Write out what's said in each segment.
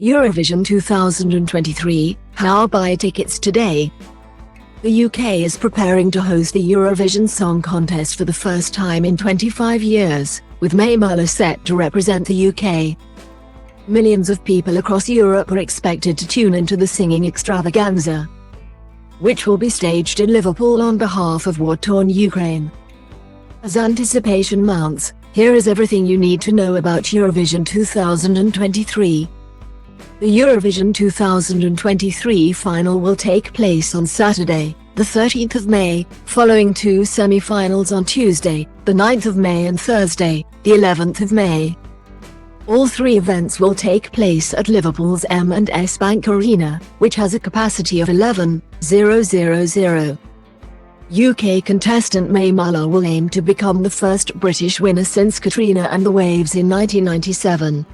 Eurovision 2023, how buy tickets today? The UK is preparing to host the Eurovision Song Contest for the first time in 25 years, with Mae Muller set to represent the UK. Millions of people across Europe are expected to tune into the singing extravaganza, which will be staged in Liverpool on behalf of war-torn Ukraine. As anticipation mounts, here is everything you need to know about Eurovision 2023. The Eurovision 2023 final will take place on Saturday, the 13th of May, following two semi-finals on Tuesday, the 9th of May and Thursday, the 11th of May. All three events will take place at Liverpool's M&S Bank Arena, which has a capacity of 11,000. UK contestant Mae Muller will aim to become the first British winner since Katrina and the Waves in 1997.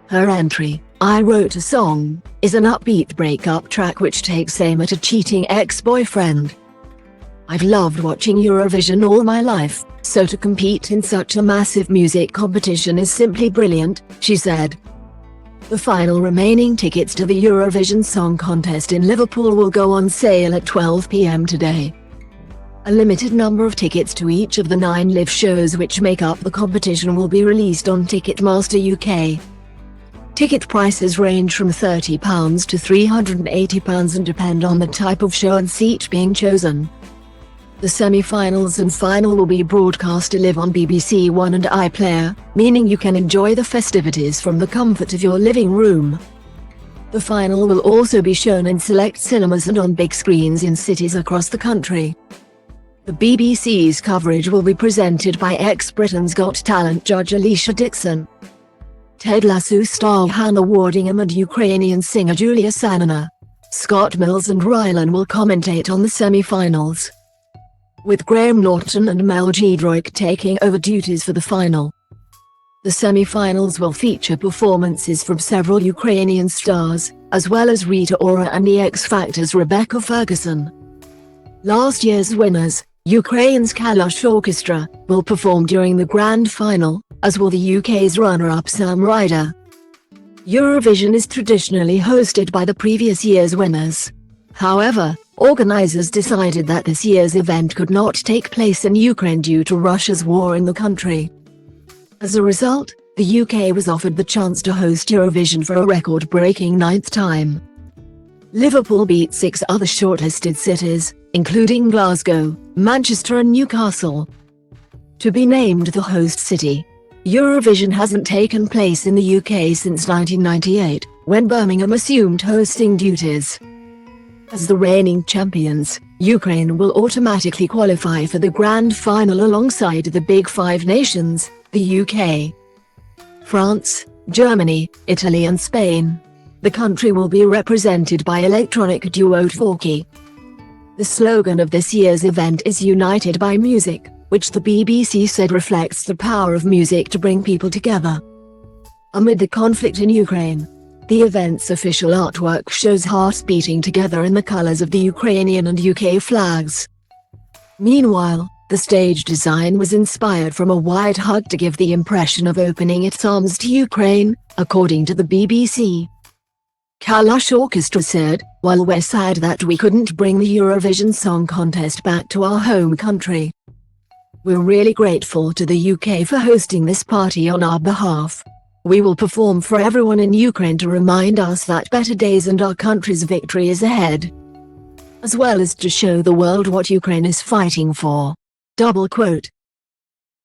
Her entry, I Wrote a Song, is an upbeat breakup track which takes aim at a cheating ex-boyfriend. I've loved watching Eurovision all my life, so to compete in such a massive music competition is simply brilliant, she said. The final remaining tickets to the Eurovision Song Contest in Liverpool will go on sale at 12 p.m. today. A limited number of tickets to each of the 9 live shows which make up the competition will be released on Ticketmaster UK. Ticket prices range from £30 to £380 and depend on the type of show and seat being chosen. The semi-finals and final will be broadcast live on BBC One and iPlayer, meaning you can enjoy the festivities from the comfort of your living room. The final will also be shown in select cinemas and on big screens in cities across the country. The BBC's coverage will be presented by ex-Britain's Got Talent judge Alicia Dixon, Ted Lasso star Hannah Waddingham and Ukrainian singer Julia Sanina. Scott Mills and Rylan will commentate on the semi-finals, with Graham Norton and Mel Giedroyc taking over duties for the final. The semi-finals will feature performances from several Ukrainian stars, as well as Rita Ora and the X Factor's Rebecca Ferguson. Last year's winners, Ukraine's Kalash Orchestra, will perform during the grand final, as will the UK's runner-up Sam Ryder. Eurovision is traditionally hosted by the previous year's winners. However, organizers decided that this year's event could not take place in Ukraine due to Russia's war in the country. As a result, the UK was offered the chance to host Eurovision for a record-breaking 9th time. Liverpool beat 6 other shortlisted cities, including Glasgow, Manchester and Newcastle, to be named the host city. Eurovision hasn't taken place in the UK since 1998, when Birmingham assumed hosting duties. As the reigning champions, Ukraine will automatically qualify for the grand final alongside the Big Five nations, the UK, France, Germany, Italy and Spain. The country will be represented by electronic duo Tvorky. The slogan of this year's event is United by Music, which the BBC said reflects the power of music to bring people together. Amid the conflict in Ukraine, the event's official artwork shows hearts beating together in the colors of the Ukrainian and UK flags. Meanwhile, the stage design was inspired from a wide hug to give the impression of opening its arms to Ukraine, according to the BBC. Kalash Orchestra said, "While we're sad that we couldn't bring the Eurovision Song Contest back to our home country, we're really grateful to the UK for hosting this party on our behalf. We will perform for everyone in Ukraine to remind us that better days and our country's victory is ahead, as well as to show the world what Ukraine is fighting for." Double quote.